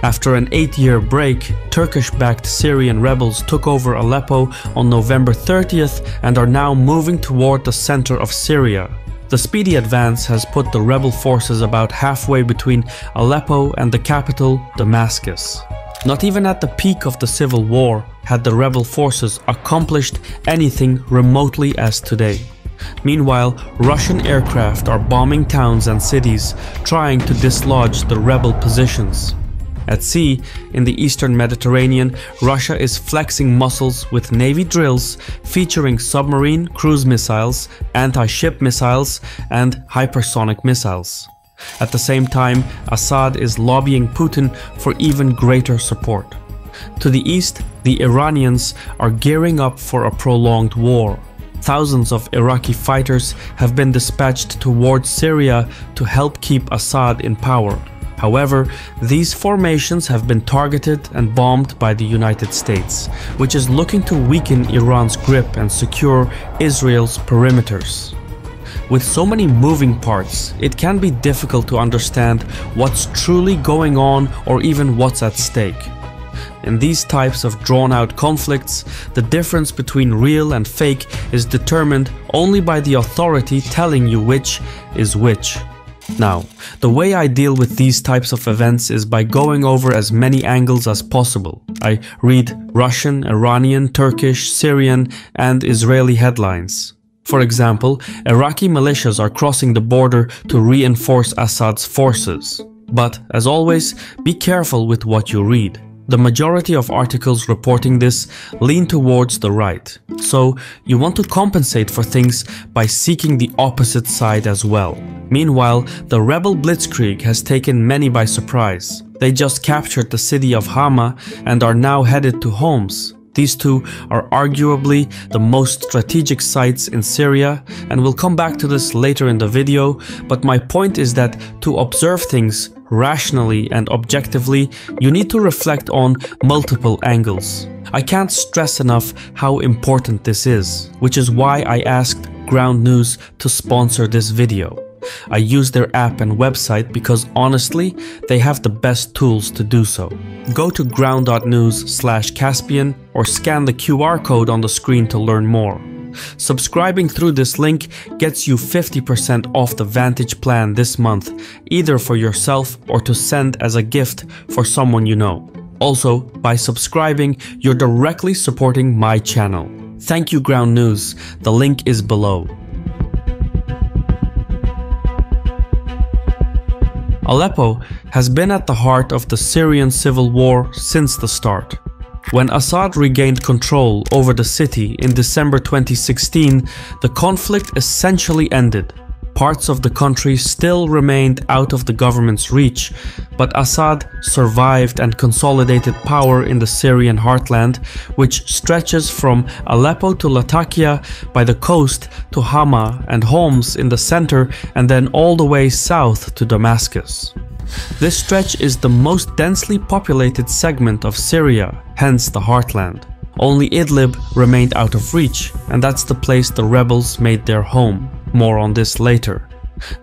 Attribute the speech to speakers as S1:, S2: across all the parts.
S1: After an 8-year break, Turkish-backed Syrian rebels took over Aleppo on November 30th and are now moving toward the center of Syria. The speedy advance has put the rebel forces about halfway between Aleppo and the capital, Damascus. Not even at the peak of the civil war had the rebel forces accomplished anything remotely as today. Meanwhile, Russian aircraft are bombing towns and cities, trying to dislodge the rebel positions. At sea, in the eastern Mediterranean, Russia is flexing muscles with navy drills featuring submarine cruise missiles, anti-ship missiles, and hypersonic missiles. At the same time, Assad is lobbying Putin for even greater support. To the east, the Iranians are gearing up for a prolonged war. Thousands of Iraqi fighters have been dispatched towards Syria to help keep Assad in power. However, these formations have been targeted and bombed by the United States, which is looking to weaken Iran's grip and secure Israel's perimeters. With so many moving parts, it can be difficult to understand what's truly going on or even what's at stake. In these types of drawn-out conflicts, the difference between real and fake is determined only by the authority telling you which is which. Now, the way I deal with these types of events is by going over as many angles as possible. I read Russian, Iranian, Turkish, Syrian, and Israeli headlines. For example, Iraqi militias are crossing the border to reinforce Assad's forces. But, as always, be careful with what you read. The majority of articles reporting this lean towards the right, so you want to compensate for things by seeking the opposite side as well. Meanwhile, the rebel blitzkrieg has taken many by surprise. They just captured the city of Hama and are now headed to Homs. These two are arguably the most strategic sites in Syria, and we'll come back to this later in the video, but my point is that to observe things rationally and objectively, you need to reflect on multiple angles. I can't stress enough how important this is, which is why I asked Ground News to sponsor this video. I use their app and website because honestly, they have the best tools to do so. Go to ground.news/Caspian or scan the QR code on the screen to learn more. Subscribing through this link gets you 50% off the Vantage plan this month, either for yourself or to send as a gift for someone you know. Also, by subscribing, you're directly supporting my channel. Thank you, Ground News. The link is below. Aleppo has been at the heart of the Syrian civil war since the start. When Assad regained control over the city in December 2016, the conflict essentially ended. Parts of the country still remained out of the government's reach, but Assad survived and consolidated power in the Syrian heartland, which stretches from Aleppo to Latakia by the coast to Hama and Homs in the center, and then all the way south to Damascus. This stretch is the most densely populated segment of Syria, hence the heartland. Only Idlib remained out of reach, and that's the place the rebels made their home. More on this later.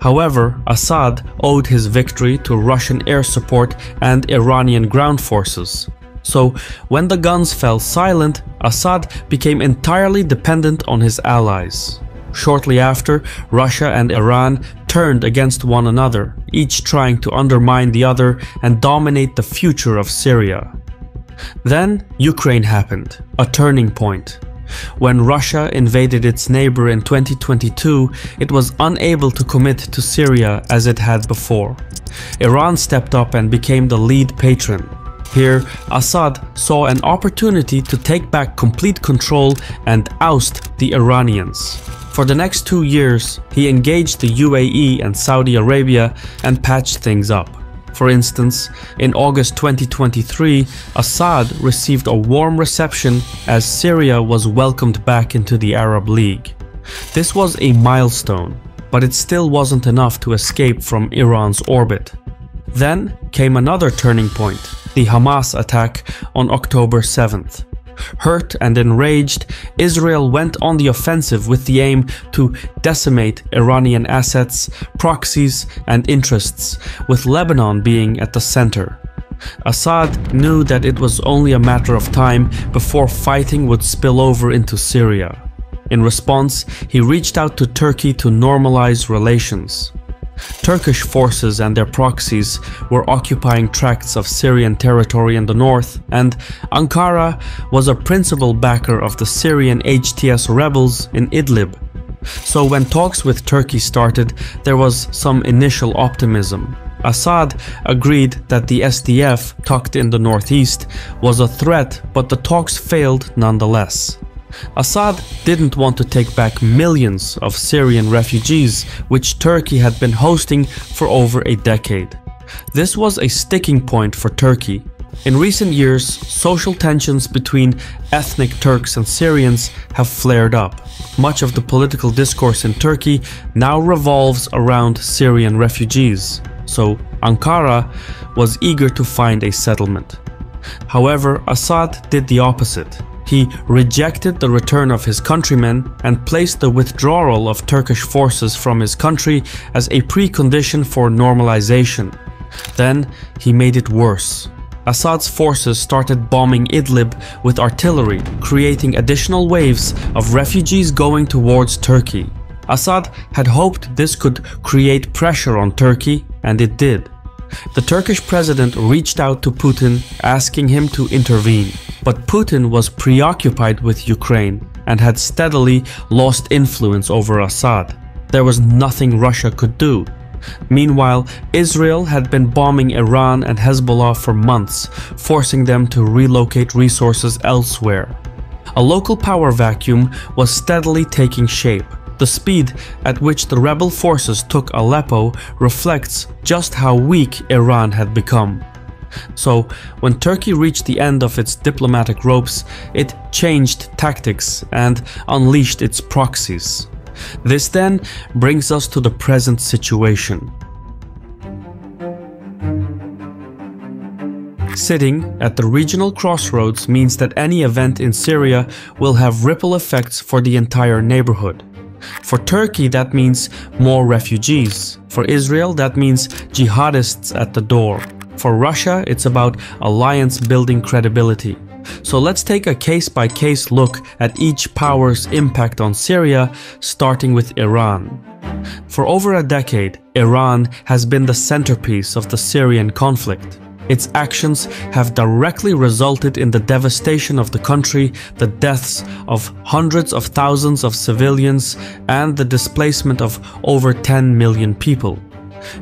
S1: However, Assad owed his victory to Russian air support and Iranian ground forces. So, when the guns fell silent, Assad became entirely dependent on his allies. Shortly after, Russia and Iran turned against one another, each trying to undermine the other and dominate the future of Syria. Then, Ukraine happened, a turning point. When Russia invaded its neighbor in 2022, it was unable to commit to Syria as it had before. Iran stepped up and became the lead patron. Here, Assad saw an opportunity to take back complete control and oust the Iranians. For the next 2 years, he engaged the UAE and Saudi Arabia and patched things up. For instance, in August 2023, Assad received a warm reception as Syria was welcomed back into the Arab League. This was a milestone, but it still wasn't enough to escape from Iran's orbit. Then came another turning point, the Hamas attack on October 7th. Hurt and enraged, Israel went on the offensive with the aim to decimate Iranian assets, proxies, and interests, with Lebanon being at the center. Assad knew that it was only a matter of time before fighting would spill over into Syria. In response, he reached out to Turkey to normalize relations. Turkish forces and their proxies were occupying tracts of Syrian territory in the north, and Ankara was a principal backer of the Syrian HTS rebels in Idlib. So when talks with Turkey started, there was some initial optimism. Assad agreed that the SDF, tucked in the northeast, was a threat, but the talks failed nonetheless. Assad didn't want to take back millions of Syrian refugees, which Turkey had been hosting for over a decade. This was a sticking point for Turkey. In recent years, social tensions between ethnic Turks and Syrians have flared up. Much of the political discourse in Turkey now revolves around Syrian refugees, so Ankara was eager to find a settlement. However, Assad did the opposite. He rejected the return of his countrymen and placed the withdrawal of Turkish forces from his country as a precondition for normalization. Then he made it worse. Assad's forces started bombing Idlib with artillery, creating additional waves of refugees going towards Turkey. Assad had hoped this could create pressure on Turkey, and it did. The Turkish president reached out to Putin, asking him to intervene. But Putin was preoccupied with Ukraine and had steadily lost influence over Assad. There was nothing Russia could do. Meanwhile, Israel had been bombing Iran and Hezbollah for months, forcing them to relocate resources elsewhere. A local power vacuum was steadily taking shape. The speed at which the rebel forces took Aleppo reflects just how weak Iran had become. So, when Turkey reached the end of its diplomatic ropes, it changed tactics and unleashed its proxies. This then brings us to the present situation. Sitting at the regional crossroads means that any event in Syria will have ripple effects for the entire neighborhood. For Turkey, that means more refugees. For Israel, that means jihadists at the door. For Russia, it's about alliance-building credibility. So let's take a case-by-case look at each power's impact on Syria, starting with Iran. For over a decade, Iran has been the centerpiece of the Syrian conflict. Its actions have directly resulted in the devastation of the country, the deaths of hundreds of thousands of civilians, and the displacement of over 10 million people.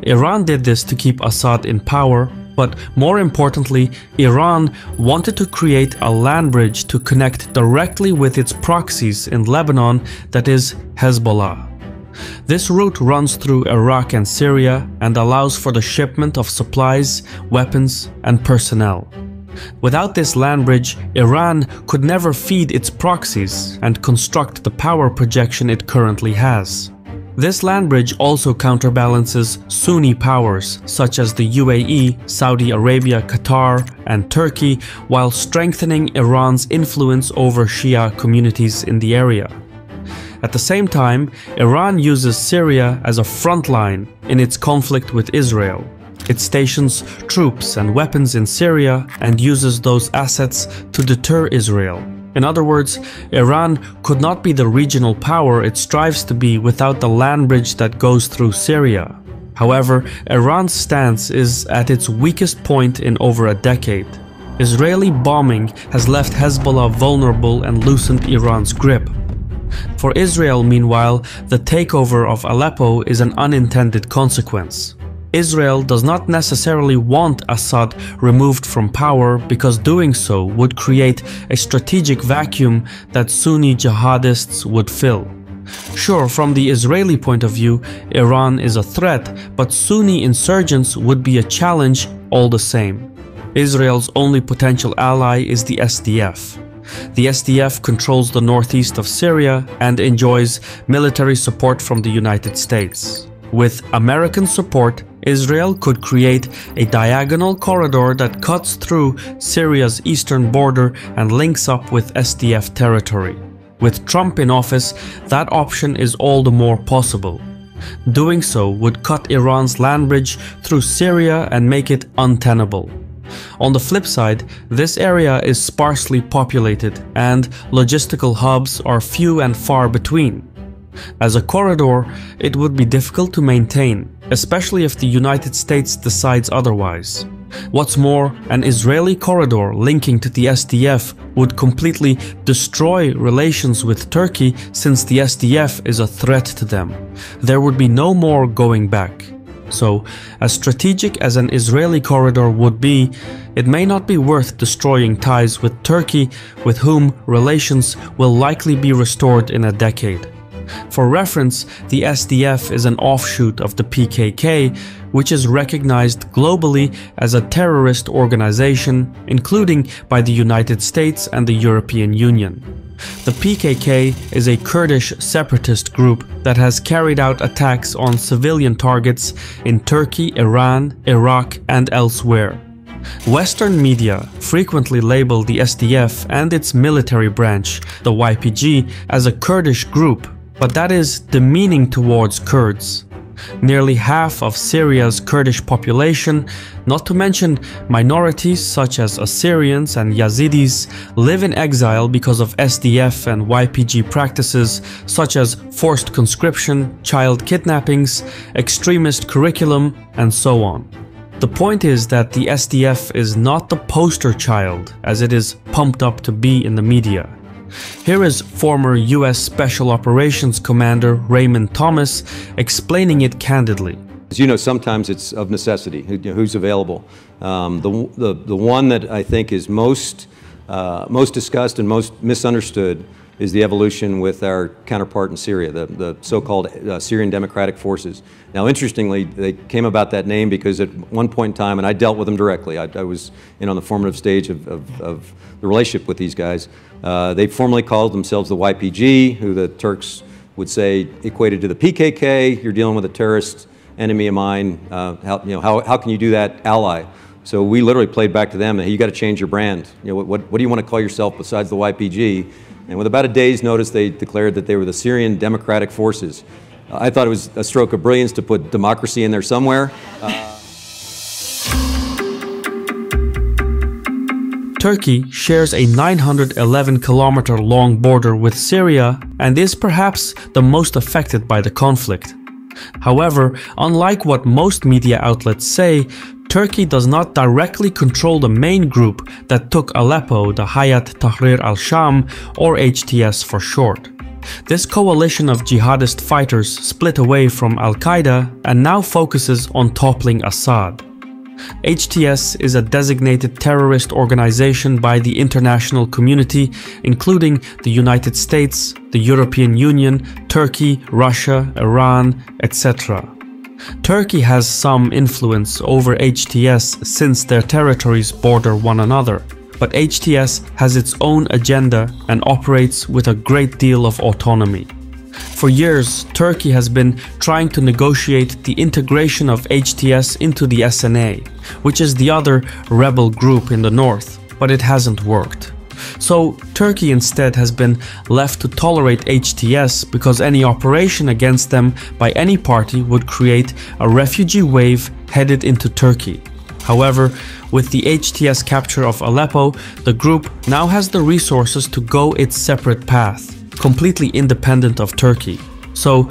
S1: Iran did this to keep Assad in power, but more importantly, Iran wanted to create a land bridge to connect directly with its proxies in Lebanon, that is, Hezbollah. This route runs through Iraq and Syria and allows for the shipment of supplies, weapons, and personnel. Without this land bridge, Iran could never feed its proxies and construct the power projection it currently has. This land bridge also counterbalances Sunni powers such as the UAE, Saudi Arabia, Qatar, and Turkey, while strengthening Iran's influence over Shia communities in the area. At the same time, Iran uses Syria as a front line in its conflict with Israel. It stations troops and weapons in Syria and uses those assets to deter Israel. In other words, Iran could not be the regional power it strives to be without the land bridge that goes through Syria. However, Iran's stance is at its weakest point in over a decade. Israeli bombing has left Hezbollah vulnerable and loosened Iran's grip. For Israel, meanwhile, the takeover of Aleppo is an unintended consequence. Israel does not necessarily want Assad removed from power because doing so would create a strategic vacuum that Sunni jihadists would fill. Sure, from the Israeli point of view, Iran is a threat, but Sunni insurgents would be a challenge all the same. Israel's only potential ally is the SDF. The SDF controls the northeast of Syria and enjoys military support from the United States. With American support, Israel could create a diagonal corridor that cuts through Syria's eastern border and links up with SDF territory. With Trump in office, that option is all the more possible. Doing so would cut Iran's land bridge through Syria and make it untenable. On the flip side, this area is sparsely populated and logistical hubs are few and far between. As a corridor, it would be difficult to maintain, especially if the United States decides otherwise. What's more, an Israeli corridor linking to the SDF would completely destroy relations with Turkey since the SDF is a threat to them. There would be no more going back. So, as strategic as an Israeli corridor would be, it may not be worth destroying ties with Turkey, with whom relations will likely be restored in a decade. For reference, the SDF is an offshoot of the PKK, which is recognized globally as a terrorist organization, including by the United States and the European Union. The PKK is a Kurdish separatist group that has carried out attacks on civilian targets in Turkey, Iran, Iraq, and elsewhere. Western media frequently label the SDF and its military branch, the YPG, as a Kurdish group, but that is demeaning towards Kurds. Nearly half of Syria's Kurdish population, not to mention minorities such as Assyrians and Yazidis, live in exile because of SDF and YPG practices such as forced conscription, child kidnappings, extremist curriculum, and so on. The point is that the SDF is not the poster child as it is pumped up to be in the media. Here is former US Special Operations Commander Raymond Thomas explaining it candidly.
S2: As you know, sometimes it's of necessity, who's available. The one that I think is most discussed and most misunderstood is the evolution with our counterpart in Syria, the so-called Syrian Democratic Forces. Now, interestingly, they came about that name because at one point in time, and I dealt with them directly, I was in on the formative stage of the relationship with these guys. They formally called themselves the YPG, who the Turks would say equated to the PKK. You're dealing with a terrorist enemy of mine. How can you do that, ally? So we literally played back to them, hey, you got to change your brand. What do you want to call yourself besides the YPG? And with about a day's notice, they declared that they were the Syrian Democratic Forces. I thought it was a stroke of brilliance to put democracy in there somewhere.
S1: Turkey shares a 911-kilometer long border with Syria and is perhaps the most affected by the conflict. However, unlike what most media outlets say, Turkey does not directly control the main group that took Aleppo, the Hayat Tahrir al-Sham, or HTS for short. This coalition of jihadist fighters split away from Al-Qaeda and now focuses on toppling Assad. HTS is a designated terrorist organization by the international community, including the United States, the European Union, Turkey, Russia, Iran, etc. Turkey has some influence over HTS since their territories border one another, but HTS has its own agenda and operates with a great deal of autonomy. For years, Turkey has been trying to negotiate the integration of HTS into the SNA, which is the other rebel group in the north, but it hasn't worked. So Turkey instead has been left to tolerate HTS because any operation against them by any party would create a refugee wave headed into Turkey. However, with the HTS capture of Aleppo, the group now has the resources to go its separate path, completely independent of Turkey. So,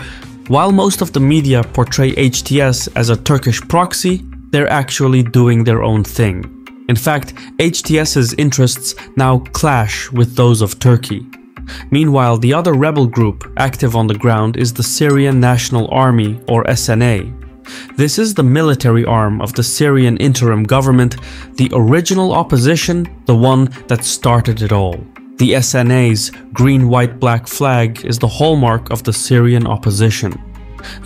S1: while most of the media portray HTS as a Turkish proxy, they're actually doing their own thing. In fact, HTS's interests now clash with those of Turkey. Meanwhile, the other rebel group active on the ground is the Syrian National Army, or SNA. This is the military arm of the Syrian interim government, the original opposition, the one that started it all. The SNA's green-white-black flag is the hallmark of the Syrian opposition.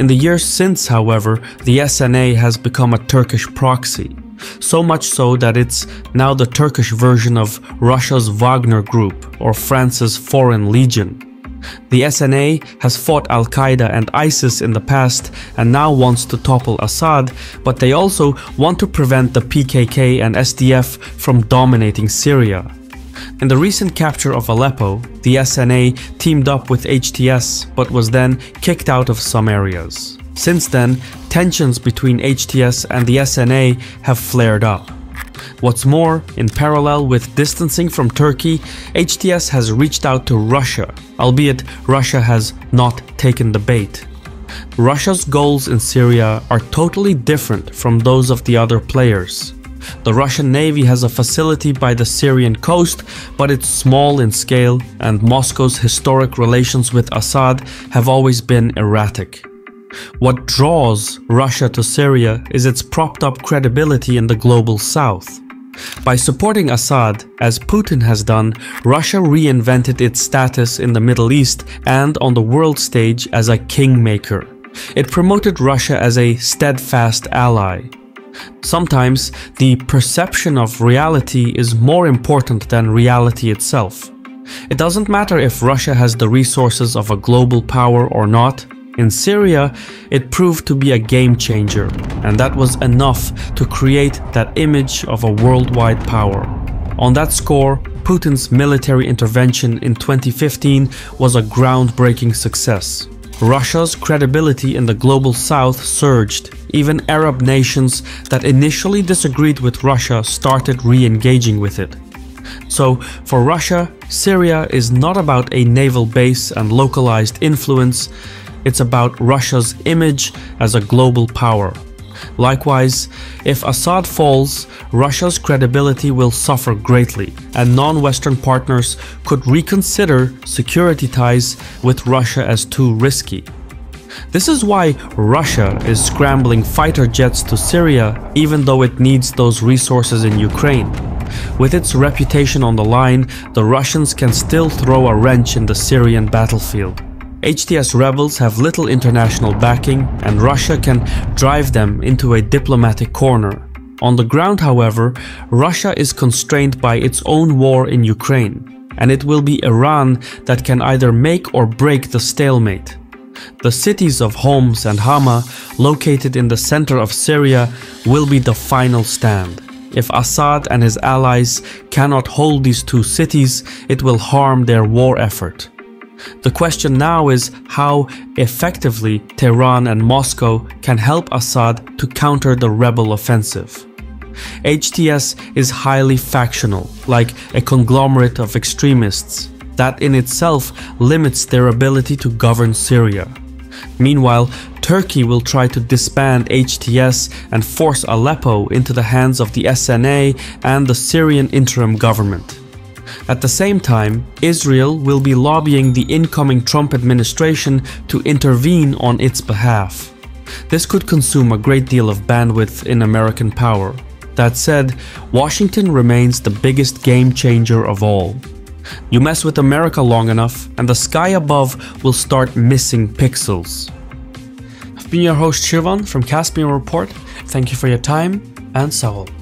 S1: In the years since, however, the SNA has become a Turkish proxy. So much so that it's now the Turkish version of Russia's Wagner Group or France's Foreign Legion. The SNA has fought Al-Qaeda and ISIS in the past and now wants to topple Assad, but they also want to prevent the PKK and SDF from dominating Syria. In the recent capture of Aleppo, the SNA teamed up with HTS but was then kicked out of some areas. Since then, tensions between HTS and the SNA have flared up. What's more, in parallel with distancing from Turkey, HTS has reached out to Russia, albeit Russia has not taken the bait. Russia's goals in Syria are totally different from those of the other players. The Russian Navy has a facility by the Syrian coast, but it's small in scale, and Moscow's historic relations with Assad have always been erratic. What draws Russia to Syria is its propped-up credibility in the global south. By supporting Assad, as Putin has done, Russia reinvented its status in the Middle East and on the world stage as a kingmaker. It promoted Russia as a steadfast ally. Sometimes, the perception of reality is more important than reality itself. It doesn't matter if Russia has the resources of a global power or not. In Syria, it proved to be a game changer, and that was enough to create that image of a worldwide power. On that score, Putin's military intervention in 2015 was a groundbreaking success. Russia's credibility in the global south surged. Even Arab nations that initially disagreed with Russia started re-engaging with it. So, for Russia, Syria is not about a naval base and localized influence. It's about Russia's image as a global power. Likewise, if Assad falls, Russia's credibility will suffer greatly, and non-Western partners could reconsider security ties with Russia as too risky. This is why Russia is scrambling fighter jets to Syria, even though it needs those resources in Ukraine. With its reputation on the line, the Russians can still throw a wrench in the Syrian battlefield. HTS rebels have little international backing, and Russia can drive them into a diplomatic corner. On the ground, however, Russia is constrained by its own war in Ukraine, and it will be Iran that can either make or break the stalemate. The cities of Homs and Hama, located in the center of Syria, will be the final stand. If Assad and his allies cannot hold these two cities, it will harm their war effort. The question now is how effectively Tehran and Moscow can help Assad to counter the rebel offensive. HTS is highly factional, like a conglomerate of extremists. That in itself limits their ability to govern Syria. Meanwhile, Turkey will try to disband HTS and force Aleppo into the hands of the SNA and the Syrian interim government. At the same time, Israel will be lobbying the incoming Trump administration to intervene on its behalf. This could consume a great deal of bandwidth in American power. That said, Washington remains the biggest game changer of all. You mess with America long enough, and the sky above will start missing pixels. I've been your host Shirvan from Caspian Report. Thank you for your time, and Sağ ol.